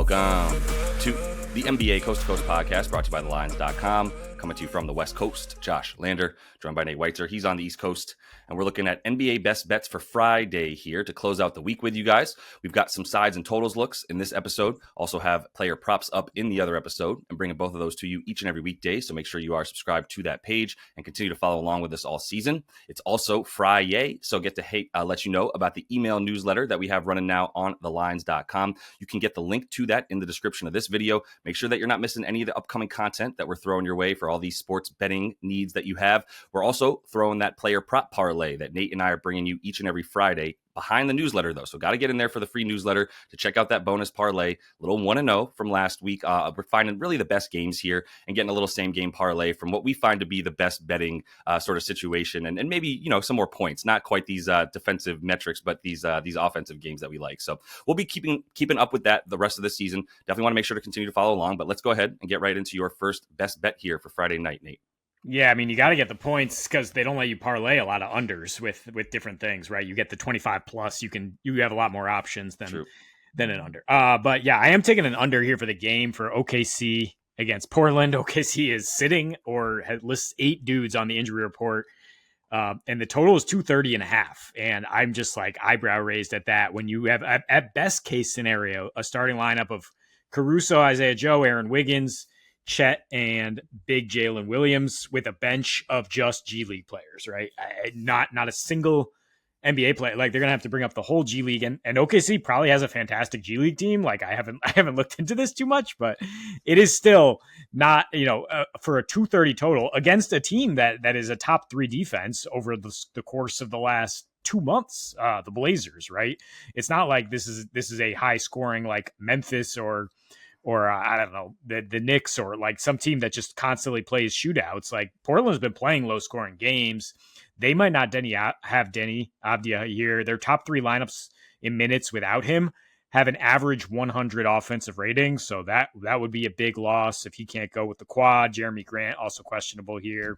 Welcome to the NBA Coast to Coast podcast brought to you by thelines.com. Coming to you from the West Coast, Josh Lander, joined by Nate Weitzer. He's on the East Coast, and we're looking at NBA best bets for Friday here to close out the week with you guys. We've got some sides and totals looks in this episode. Also have player props up in the other episode and bringing both of those to you each and every weekday. So make sure you are subscribed to that page and continue to follow along with us all season. It's also Friday, so get to let you know about the email newsletter that we have running now on thelines.com. You can get the link to that in the description of this video. Make sure that you're not missing any of the upcoming content that we're throwing your way for all these sports betting needs that you have. We're also throwing that player prop parlay that Nate and I are bringing you each and every Friday behind the newsletter, though. So got to get in there for the free newsletter to check out that bonus parlay. Little 1-0 from last week. We're finding really the best games here and getting a little same game parlay from what we find to be the best betting sort of situation. And maybe, you know, some more points, not quite these defensive metrics, but these offensive games that we like. So we'll be keeping up with that the rest of the season. Definitely want to make sure to continue to follow along, but let's go ahead and get right into your first best bet here for Friday night, Nate. Yeah, I mean, you got to get the points because they don't let you parlay a lot of unders with different things, right? You get the 25 plus, you have a lot more options than an under. But yeah, I am taking an under here for the game for OKC against Portland. OKC is sitting or lists 8 dudes on the injury report, and the total is 230.5. And I'm just like eyebrow raised at that. When you have at best case scenario a starting lineup of Caruso, Isaiah Joe, Aaron Wiggins, Chet, and big Jalen Williams with a bench of just G League players, right? Not a single NBA player. Like, they're gonna have to bring up the whole G League, and OKC probably has a fantastic G League team. Like, I haven't looked into this too much, but it is still not, for a 230 total against a team that is a top 3 defense over the course of the last 2 months. The Blazers, right? It's not like this is a high scoring like Memphis or I don't know, the Knicks or like some team that just constantly plays shootouts. Like, Portland's been playing low scoring games. They might not have Denny Avdia here. Their top 3 lineups in minutes without him have an average 100 offensive rating. So that would be a big loss if he can't go with the quad. Jeremy Grant also questionable here.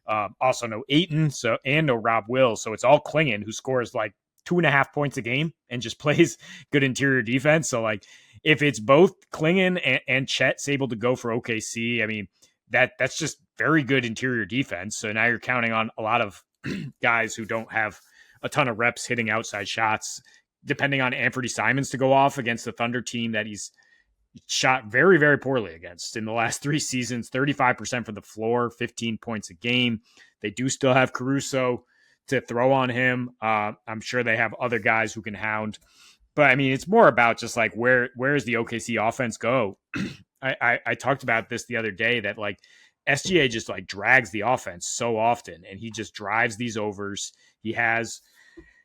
Also no Ayton, and no Rob Will. So it's all Klingon, who scores like 2.5 points a game and just plays good interior defense. So like, if it's both Klingon and Chet's able to go for OKC, I mean, that's just very good interior defense. So now you're counting on a lot of guys who don't have a ton of reps hitting outside shots, depending on Anthony Simons to go off against the Thunder team that he's shot very, very poorly against in the last 3 seasons, 35% from the floor, 15 points a game. They do still have Caruso to throw on him. I'm sure they have other guys who can hound. But I mean, it's more about just like where does the OKC offense go? I talked about this the other day that like SGA just like drags the offense so often, and he just drives these overs. He has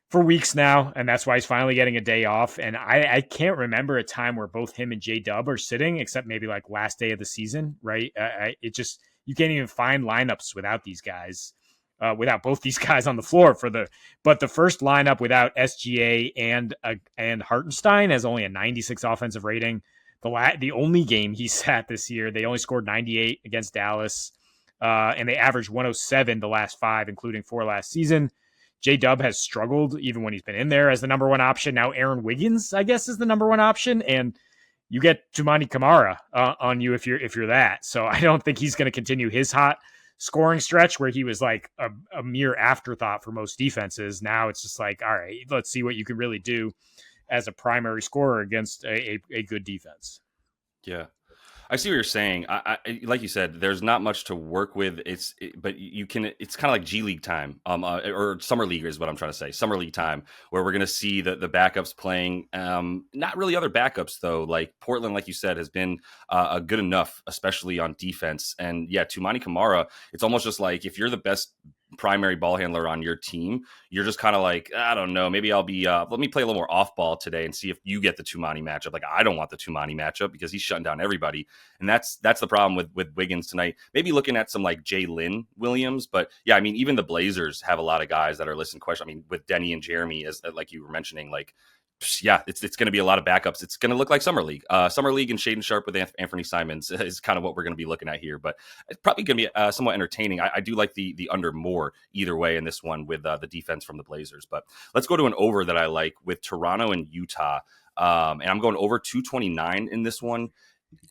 for weeks now, and that's why he's finally getting a day off. And I can't remember a time where both him and J-Dub are sitting, except maybe like last day of the season, right? You can't even find lineups without these guys. Without both these guys on the floor but the first lineup without SGA and Hartenstein has only a 96 offensive rating. The only game he sat this year, they only scored 98 against Dallas, and they averaged 107 the last 5, including 4 last season. J-Dub has struggled even when he's been in there as the number 1 option. Now Aaron Wiggins, I guess, is the number 1 option, and you get Toumani Camara on you if you're that. So I don't think he's going to continue his hot scoring stretch where he was like a mere afterthought for most defenses. Now it's just like, all right, let's see what you can really do as a primary scorer against a good defense. Yeah. I see what you're saying. I like you said, there's not much to work with. But you can. It's kind of like G League time, or summer league is what I'm trying to say. Summer league time, where we're going to see the backups playing. Not really other backups though. Like Portland, like you said, has been good enough, especially on defense. And yeah, Toumani Camara, it's almost just like if you're the best primary ball handler on your team, you're just kind of like, I don't know, maybe I'll be let me play a little more off ball today and see if you get the Toumani matchup. Like, I don't want the Toumani matchup because he's shutting down everybody, and that's the problem with Wiggins tonight. Maybe looking at some like Jalen Williams, but yeah, I mean, even the Blazers have a lot of guys that are listing question. I mean, with Denny and Jeremy, as like you were mentioning, like yeah, it's going to be a lot of backups. It's going to look like Summer League. Summer League and Shaden Sharp with Anthony Simons is kind of what we're going to be looking at here. But it's probably going to be somewhat entertaining. I do like the under more either way in this one with the defense from the Blazers. But let's go to an over that I like with Toronto and Utah. And I'm going over 229 in this one.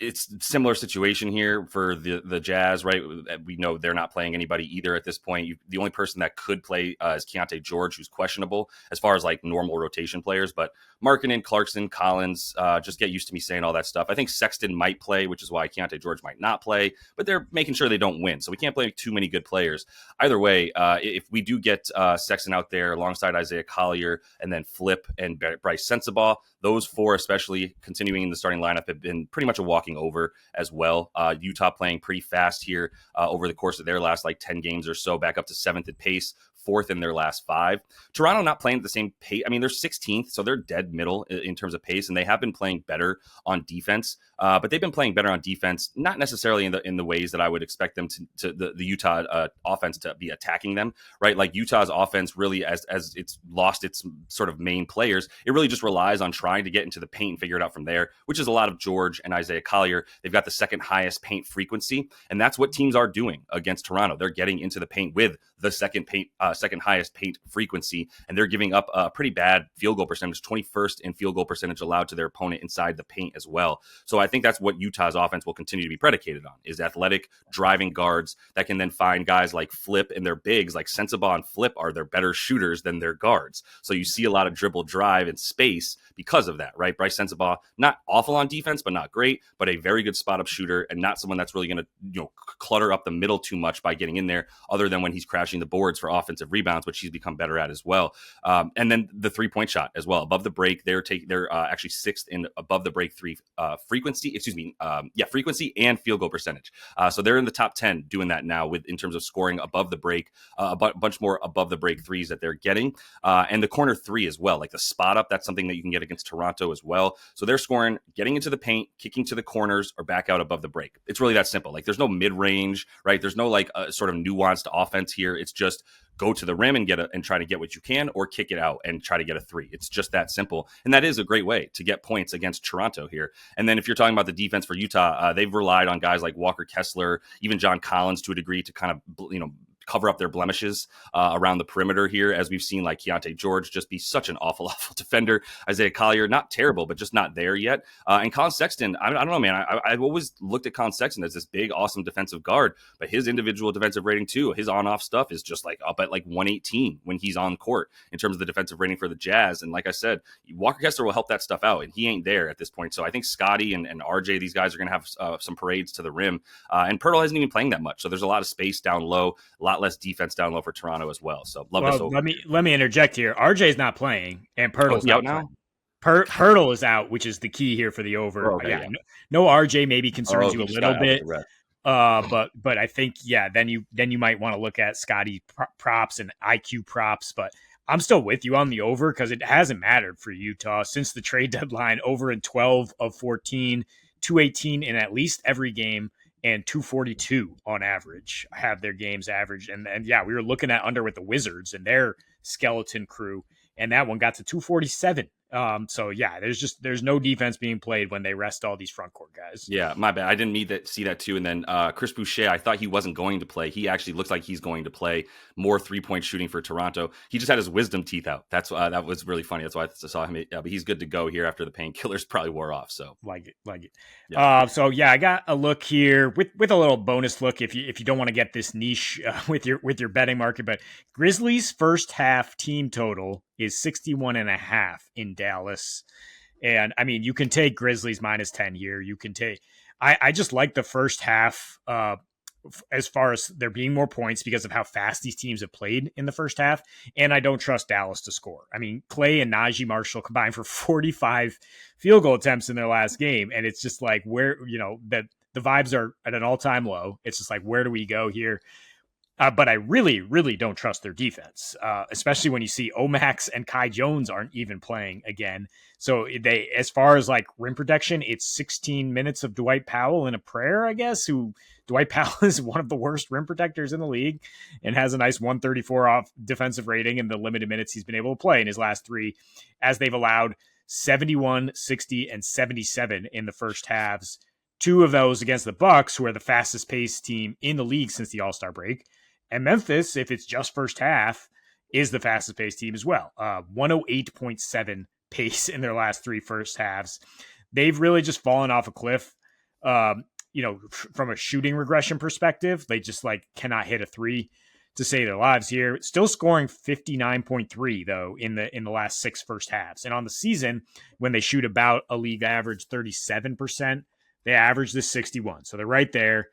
It's a similar situation here for the Jazz, right? We know they're not playing anybody either at this point. The only person that could play is Keontae George, who's questionable as far as like normal rotation players. But Markkanen, Clarkson, Collins, just get used to me saying all that stuff. I think Sexton might play, which is why Keontae George might not play. But they're making sure they don't win, so we can't play too many good players. Either way, if we do get Sexton out there alongside Isaiah Collier and then Flip and Bryce Sensabaugh, those four, especially continuing in the starting lineup, have been pretty much a walking over as well. Utah playing pretty fast here over the course of their last like 10 games or so, back up to 7th at pace, 4th in their last 5. Toronto not playing at the same pace. I mean, they're 16th, so they're dead middle in terms of pace, and they have been playing better on defense. But they've been playing better on defense, not necessarily in the ways that I would expect them to the Utah offense to be attacking them, right? Like Utah's offense really, as it's lost its sort of main players, it really just relies on trying to get into the paint and figure it out from there, which is a lot of George and Isaiah Collier. They've got the second highest paint frequency, and that's what teams are doing against Toronto. They're getting into the paint with the second highest paint frequency, and they're giving up a pretty bad field goal percentage, 21st in field goal percentage allowed to their opponent inside the paint as well. So I think that's what Utah's offense will continue to be predicated on, is athletic driving guards that can then find guys like Flip and their bigs, like Sensabaugh and Flip are their better shooters than their guards. So you see a lot of dribble drive and space because of that, right? Bryce Sensabaugh, not awful on defense, but not great, but a very good spot up shooter, and not someone that's really going to clutter up the middle too much by getting in there, other than when he's crashing the boards for offensive rebounds, which he's become better at as well. And then the 3-point shot as well. Above the break, they're actually 6th in above the break frequency and field goal percentage. So they're in the top 10 doing that now in terms of scoring above the break, a bunch more above the break threes that they're getting. And the corner 3 as well, like the spot up, that's something that you can get against Toronto as well. So they're scoring, getting into the paint, kicking to the corners, or back out above the break. It's really that simple. Like there's no mid-range, right? There's no like sort of nuanced offense here. It's just go to the rim and try to get what you can, or kick it out and try to get a 3. It's just that simple. And that is a great way to get points against Toronto here. And then if you're talking about the defense for Utah, they've relied on guys like Walker Kessler, even John Collins to a degree, to kind of, cover up their blemishes around the perimeter here, as we've seen like Keontae George just be such an awful defender. Isaiah Collier, not terrible, but just not there yet. And Colin Sexton, I don't know, man. I've always looked at Colin Sexton as this big, awesome defensive guard, but his individual defensive rating too, his on-off stuff is just like up at like 118 when he's on court in terms of the defensive rating for the Jazz. And like I said, Walker Kessler will help that stuff out, and he ain't there at this point. So I think Scotty and RJ, these guys are going to have some parades to the rim. And Pirtle isn't even playing that much, so there's a lot of space down low, a lot less defense down low for Toronto as well. So this over. Let me interject here. RJ's not playing, and Pirtle's out now. Pirtle is out, which is the key here for the over. Okay, no RJ maybe concerns you a little bit. But I think then you might want to look at Scotty props and IQ props. But I'm still with you on the over, because it hasn't mattered for Utah since the trade deadline. Over in 12 of 14, 218 in at least every game, and 242 on average have their games averaged. And we were looking at under with the Wizards and their skeleton crew, and that one got to 247. There's no defense being played when they rest all these front court guys. Yeah, my bad. I didn't see that too. And then Chris Boucher, I thought he wasn't going to play. He actually looks like he's going to play. More 3-point shooting for Toronto. He just had his wisdom teeth out. That was really funny. That's why I saw him. But he's good to go here after the painkillers probably wore off. So like it. Yeah. I got a look here with a little bonus look if you don't want to get this niche with your betting market. But Grizzlies first half team total is 61.5 in Dallas. And I mean, you can take Grizzlies -10 here. You can take, I just like the first half as far as there being more points because of how fast these teams have played in the first half. And I don't trust Dallas to score. I mean, Clay and Najee Marshall combined for 45 field goal attempts in their last game. And it's just like that the vibes are at an all-time low. It's just like, where do we go here? But I really, really don't trust their defense, especially when you see Omax and Kai Jones aren't even playing again. So as far as like rim protection, it's 16 minutes of Dwight Powell in a prayer, I guess, Dwight Powell is one of the worst rim protectors in the league and has a nice 134 off defensive rating in the limited minutes he's been able to play in his last 3, as they've allowed 71, 60, and 77 in the first halves. 2 of those against the Bucks, who are the fastest paced team in the league since the All-Star break. And Memphis, if it's just first half, is the fastest paced team as well. 108.7 pace in their last 3 first halves. They've really just fallen off a cliff. From a shooting regression perspective, they just like cannot hit a three to save their lives here. Still scoring 59.3 though in the last 6 first halves. And on the season, when they shoot about a league average 37%, they average this 61. So they're right there.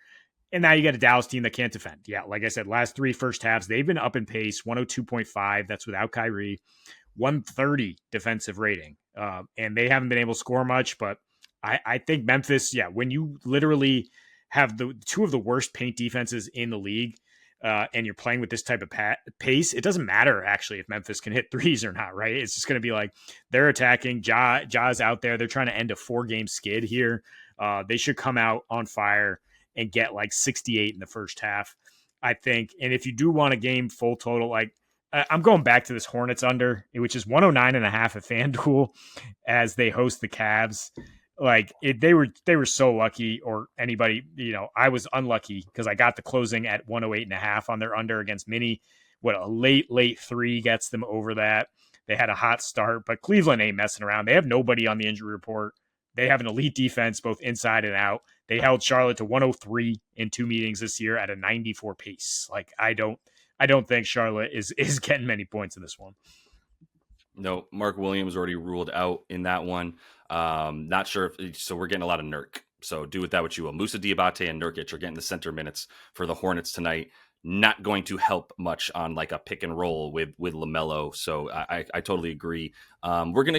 And now you got a Dallas team that can't defend. Yeah, like I said, last 3 first halves, they've been up in pace, 102.5. That's without Kyrie. 130 defensive rating. And they haven't been able to score much, but I think Memphis, when you literally have the 2 of the worst paint defenses in the league, and you're playing with this type of pace, it doesn't matter actually if Memphis can hit threes or not, right? It's just going to be like they're attacking. Ja's out there. They're trying to end a 4-game skid here. They should come out on fire and get like 68 in the first half, I think. And if you do want a game full total, like I'm going back to this Hornets under, which is 109.5 at FanDuel as they host the Cavs. They were so lucky, or anybody, I was unlucky because I got the closing at 108.5 on their under against Mini. What a late 3 gets them over that. They had a hot start, but Cleveland ain't messing around. They have nobody on the injury report. They have an elite defense, both inside and out. They held Charlotte to 103 in 2 meetings this year at a 94 pace. I don't think Charlotte is getting many points in this one. No, Mark Williams already ruled out in that one. Not sure so we're getting a lot of Nurk. So do with that what you will. Musa Diabate and Nurkic are getting the center minutes for the Hornets tonight. Not going to help much on like a pick and roll with LaMelo. So I totally agree. I'm really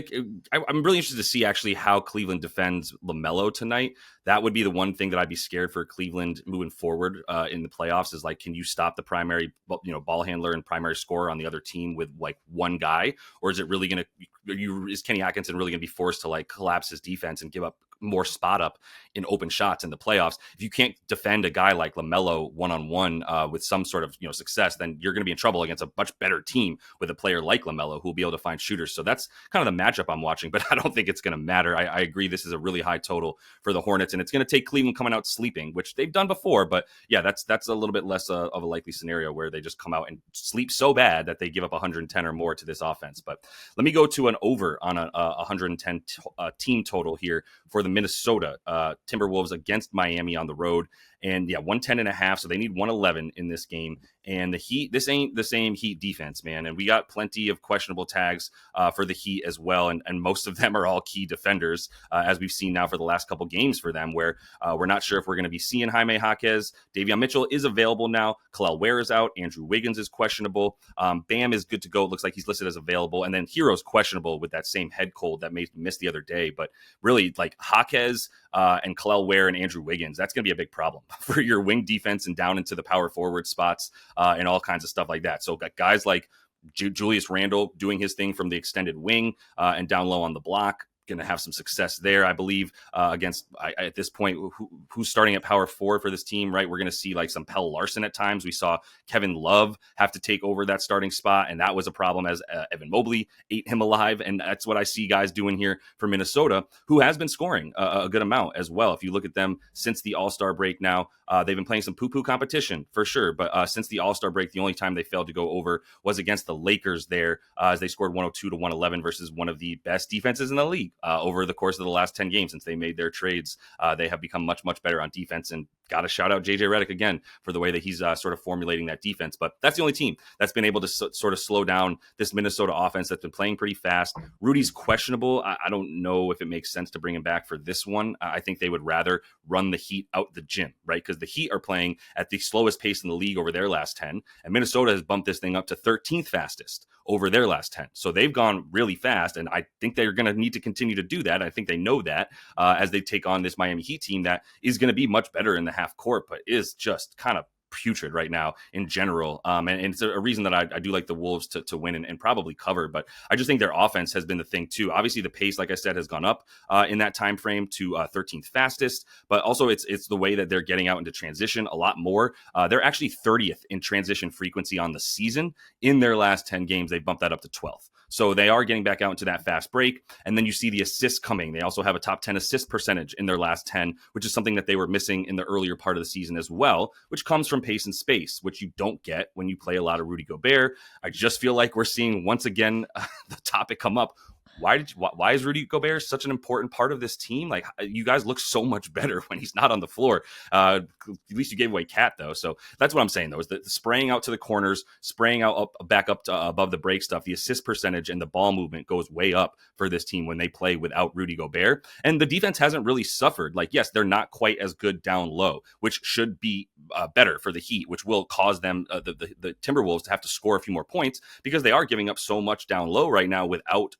interested to see actually how Cleveland defends LaMelo tonight. That would be the one thing that I'd be scared for Cleveland moving forward in the playoffs is like, can you stop the primary, ball handler and primary scorer on the other team with like one guy? Or is it really going to, is Kenny Atkinson really going to be forced to like collapse his defense and give up more spot up in open shots in the playoffs? If you can't defend a guy like LaMelo one-on-one with some sort of success, then you're going to be in trouble against a much better team with a player like LaMelo who will be able to find shooters. So that's kind of the matchup I'm watching, but I don't think it's going to matter. I agree this is a really high total for the Hornets, and it's going to take Cleveland coming out sleeping, which they've done before, but yeah, that's a little bit less of a likely scenario where they just come out and sleep so bad that they give up 110 or more to this offense. But let me go to an over on a 110 team total here for the Minnesota Timberwolves against Miami on the road. And 110.5. So they need 111 in this game. And the Heat, this ain't the same Heat defense, man. And we got plenty of questionable tags for the Heat as well. And most of them are all key defenders, as we've seen now for the last couple games for them, where we're not sure if we're going to be seeing Jaime Jaquez. Davion Mitchell is available now. Kel'el Ware is out. Andrew Wiggins is questionable. Bam is good to go. It looks like he's listed as available. And then Hero's questionable with that same head cold that made him miss the other day. But really, like Jaquez and Kel'el Ware and Andrew Wiggins, that's going to be a big problem for your wing defense and down into the power forward spots and all kinds of stuff like that. So got guys like Julius Randle doing his thing from the extended wing and down low on the block. Going to have some success there, I believe, against at this point, who's starting at power forward for this team, right? We're going to see like some Pelle Larson at times. We saw Kevin Love have to take over that starting spot, and that was a problem as Evan Mobley ate him alive. And that's what I see guys doing here for Minnesota, who has been scoring a good amount as well. If you look at them since the All-Star break now, they've been playing some poo-poo competition for sure. But since the All-Star break, the only time they failed to go over was against the Lakers there, as they scored 102 to 111 versus one of the best defenses in the league. Over the course of the last 10 games since they made their trades, they have become much, much better on defense, and got to shout out JJ Redick again for the way that he's sort of formulating that defense. But that's the only team that's been able to sort of slow down this Minnesota offense that's been playing pretty fast. Rudy's questionable. I don't know if it makes sense to bring him back for this one. I think they would rather run the Heat out the gym, right? Because the Heat are playing at the slowest pace in the league over their last 10, and Minnesota has bumped this thing up to 13th fastest over their last 10. So they've gone really fast, and I think they're going to need to continue to do that. I think they know that as they take on this Miami Heat team that is going to be much better in the half court, but is just kind of putrid right now in general. And it's a reason that I do like the Wolves to win and probably cover, but I just think their offense has been the thing too. Obviously the pace, like I said, has gone up in that time frame to 13th fastest, but also it's the way that they're getting out into transition a lot more. They're actually 30th in transition frequency on the season. In their last 10 games, they bumped that up to 12th. So they are getting back out into that fast break. And then you see the assists coming. They also have a top 10 assist percentage in their last 10, which is something that they were missing in the earlier part of the season as well, which comes from pace and space, which you don't get when you play a lot of Rudy Gobert. I just feel like we're seeing once again the topic come up. why is Rudy Gobert such an important part of this team? Like, you guys look so much better when he's not on the floor. At least you gave away Cat though. So that's what I'm saying though, is the spraying out to the corners, spraying out back up to above the break stuff, the assist percentage and the ball movement goes way up for this team when they play without Rudy Gobert. And the defense hasn't really suffered. Like, yes, they're not quite as good down low, which should be better for the Heat, which will cause them, the Timberwolves, to have to score a few more points because they are giving up so much down low right now without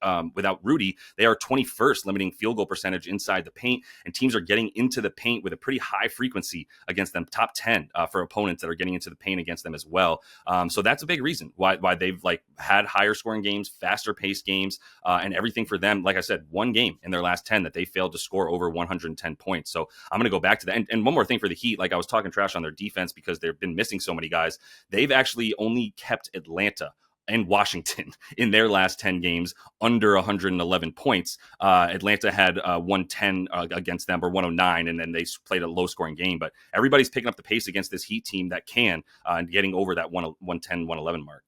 Rudy. They are 21st limiting field goal percentage inside the paint, and teams are getting into the paint with a pretty high frequency against them, top 10 for opponents that are getting into the paint against them as well. So that's a big reason why they've like had higher scoring games, faster paced games, and everything for them. Like I said, one game in their last 10 that they failed to score over 110 points. So I'm going to go back to that. And one more thing for the Heat, like I was talking trash on their defense because they've been missing so many guys. They've actually only kept Atlanta and Washington in their last 10 games under 111 points. Atlanta had 110 against them, or 109, and then they played a low-scoring game. But everybody's picking up the pace against this Heat team that can, and getting over that 110, 111 mark.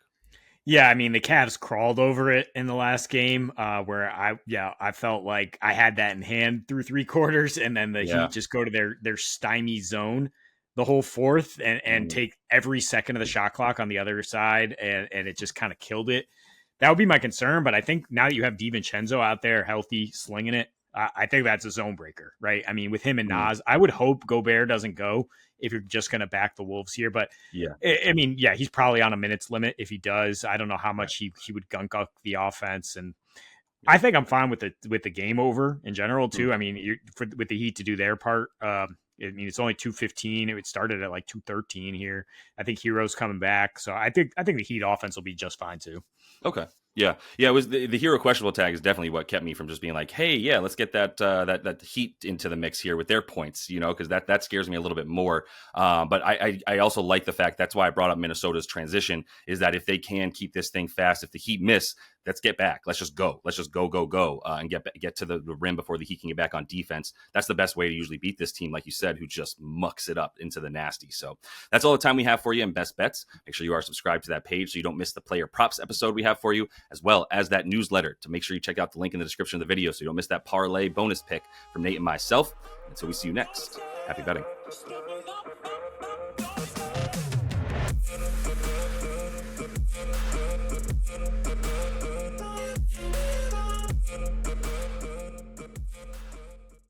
Yeah, I mean, the Cavs crawled over it in the last game where I felt like I had that in hand through three quarters, and then the Heat just go to their stymie zone the whole fourth and take every second of the shot clock on the other side, and it just kind of killed it. That would be my concern, but I think now that you have DiVincenzo out there healthy, slinging it, I think that's a zone breaker, right? I mean, with him and Nas, I would hope Gobert doesn't go if you're just going to back the Wolves here. But I mean, he's probably on a minutes limit if he does. I don't know how much he would gunk up the offense, and I think I'm fine with the game over in general too. I mean, with the Heat to do their part. I mean, it's only 2:15. It started at like 2:13 here. I think Hero's coming back, so I think the Heat offense will be just fine too. Okay. Yeah. It was the Hero questionable tag is definitely what kept me from just being like, hey, yeah, let's get that Heat into the mix here with their points, because that scares me a little bit more. But I also like the fact, that's why I brought up Minnesota's transition, is that if they can keep this thing fast, if the Heat miss, let's get back. Let's just go. Let's just go, and get to the rim before the Heat can get back on defense. That's the best way to usually beat this team, like you said, who just mucks it up into the nasty. So that's all the time we have for you in Best Bets. Make sure you are subscribed to that page so you don't miss the player props episode we have for you, as well as that newsletter. To make sure you check out the link in the description of the video so you don't miss that parlay bonus pick from Nate and myself. Until we see you next, happy betting.